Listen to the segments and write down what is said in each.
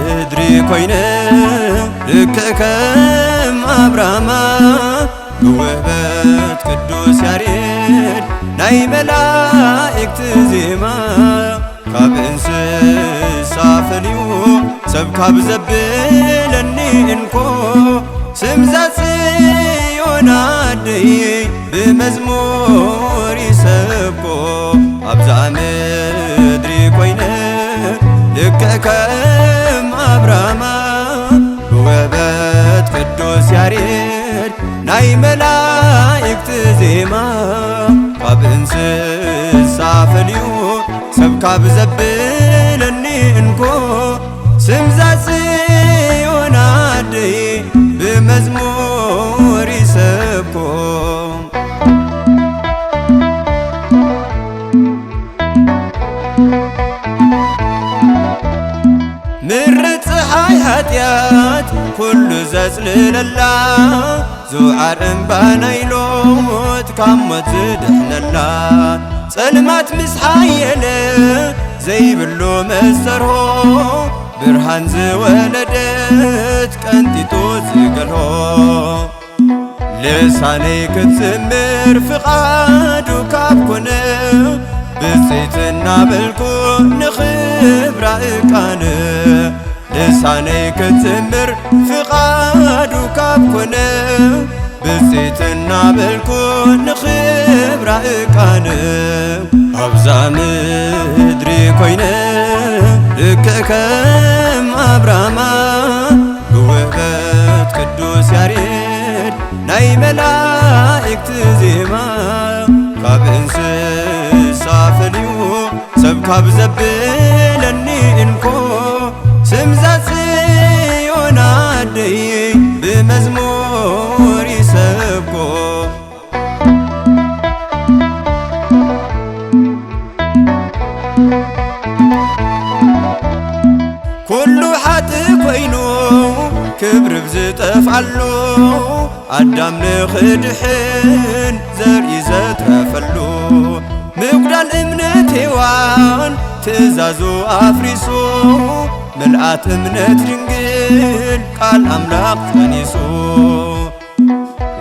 ምድሪ ኮይነ ልክከም አብራማ ብውህበት ቅዱስ ያሬድ ናይ መላእክት ዜማ ካብ እንስሳ ፈልዩ ሰብ ካብ ዘብለኒ እንኮ ስም ዘጽዮን አደይ ብመዝሙር ይሰብኮ ኣብዛ ምድሪ ኮይነ ልክከም አብራማ ብውህበት ቅዱስ ያሬድ ናይ መላእክት ዜማ ካብ እንስሳ ፈልዩ ሰብ ካብ ዘብለኒ እንኮ ስም ዘጽዮን አደይ ብመዝሙር ይሰብኮ ምርት ፀሓይ ኃጢአት ኩሉ ዘጽልለላ ዙዓር እምባ ናይ ሎት ካብ ሞት ዝድሕነላ ጸልማት ምስ ሓየለ ዘይብሉ መሰርሆ ብርሃን ዝወለደት ቀንጢጡ ዝገልሆ ልሳነይ ክትዝምር ፍቓዱ ካብ ኮነ ብፅይት እናበልኩ ንኽብራ እቃነ ልሳነይ ክትዝምር ፍቓዱ ካብ ኮነ ብፅይት እናበልኩ ንኽብራ እቃነ ኣብዛ ምድሪ ኮይነ ልክከም አብራማ ብውህበት ቅዱስ ያሬድ ናይ መላእክት ዜማ ካብ እንስሳ ፈልዩ ሰብ ካብ ዘብለኒ እንኮ ስም ዘጽዮን አደይ ብመዝሙር ይሰብኮ ኩሉ ሓጥእ ኮይኑ ክብሪ ብዝጠፍዓሉ ኣዳም ንኽድሕን ዘርኢ ዘትረፈሉ ምጉዳል እምነት ሔዋን ትእዛዙ ኣፍሪሱ ምልኣት እምነት ድንግል ቃል ኣምላኽ ጸኒሱ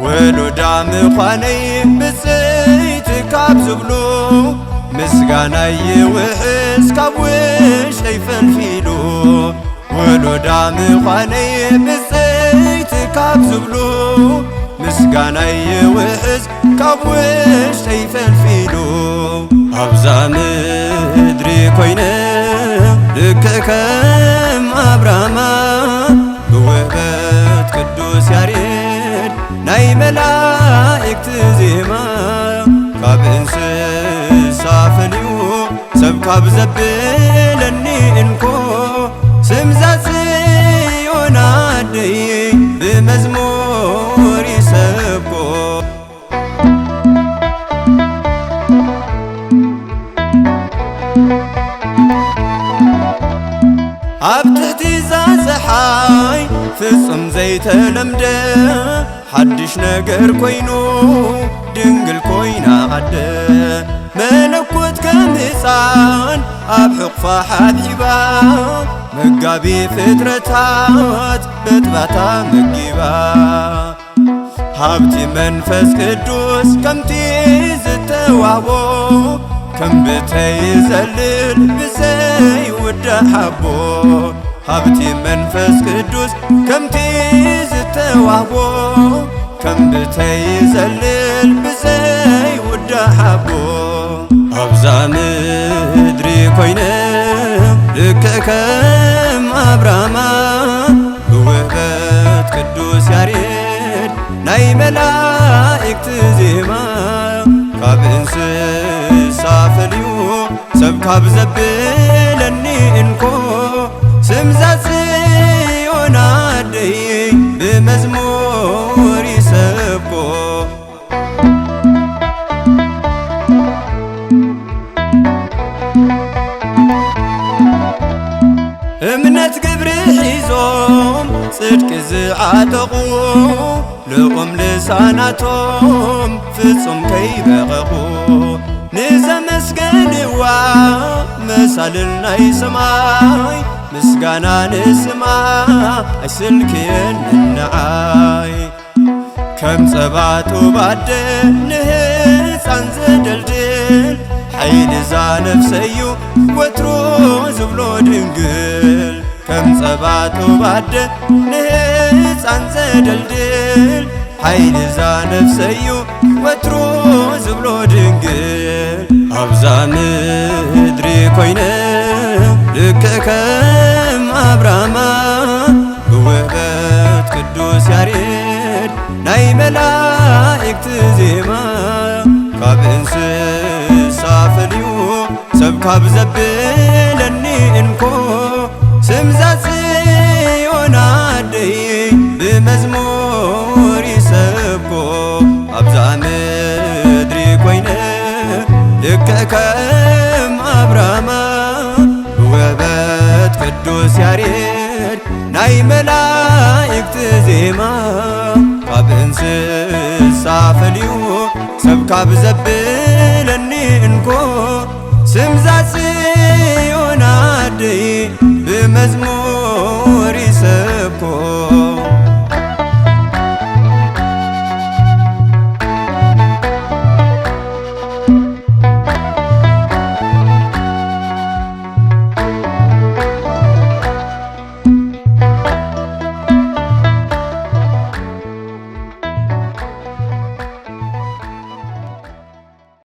ወሉዳ ምዃነይ ብፅይቲ ካብ ዝብሉ ምስጋናይ ይውሕዝ ካብ ውሽጠይ ፈልፊሉ ወሉዳ ምዃነይ ብፅይቲ ካብ ዝብሉ ምስጋናይ ይውሕዝ ካብ ውሽጠይ ፈልፊሉ ኣብዛ ምድሪ ኮይነ ልክከም አብራማ ብውህበት ቅዱስ ያሬድ ናይ መላእክት ዜማ ካብ እንስሳ ፈልዩ ሰብ ካብ ዘብለኒ እንኮ ስም ዘጽዮን አደይ ብመዝሙር ይሰብኮ ኣብ ትሕቲ ዛ ፀሓይ ፍጹም ዘይተለምደ ሓድሽ ነገር ኮይኑ ድንግል ኮይና ኣደ መለኮት ከም ሕፃን ኣብ ሕቑፋ ሓቢባ መጋቢ ፍጥረታት በጥባታ መጊባ ሃብቲ መንፈስ ቅዱስ ከምቲ ዝተዋህቦ ከም ብተይዘልል ብዘይውዳእ ሓቦ ሃብቲ መንፈስ ቅዱስ ከምቲ ዝተዋህቦ ከም ብተይዘልል ብዘይውዳእ ሓቦ ኣብዛ ምድሪ ኮይነ ልክከም አብራማ ብውህበት ቅዱስ ያሬድ ናይ መላእክት ዜማ ካብ እንስሳ ፈልዩ ሰብ ካብ ዘብለኒ እንኮ ስም ዘጽዮን አደይ ብመዝሙር ይሰብኮ እምነት ግብሪ ሒዞም ጽድቂ ዝዓተቑ ልኦም ልሳናቶም ፍጹም ከይበቐቑ ንዘመስገንዋ መሳልል ናይ ሰማይ ምስጋና ንስማ ኣይስልክየን ንዓይ ከም ጸባቱ ባደ ንህፃን ዘደልድል ሓይሊ ዛነፍሰዩ ወትሮ ዝብሎ ድንግል ከም ጸባቱ ባደ ንህፃን ዘደልድል ሓይሊ ዛነፍሰዩ ወትሮ ዝብሎ ድንግል ኣብዛ ምድሪ ኮይነ ልክዕ ከም አብራማ ብውህበት ቅዱስ ያሬድ ናይ መላእክቲ ዜማ ካብ እንስሳ ፈልዩ ሰብ ካብ ዘብለኒ እንኮ ስምዛ ጽዮን አደይ ብመዝሙር ይሰብኮ ኣብዛ ምድሪ ኮይነ ልክዕ ከም አብራማ ብውህበት ቅዱስ ያሬድ ናይ መላእክቲ ዜማ ካብ እንስሳ ፈልዩ ሰብ ካብ ዘብለኒ እንኮ ስምዛ ጽዮን አደይ ብመዝሙር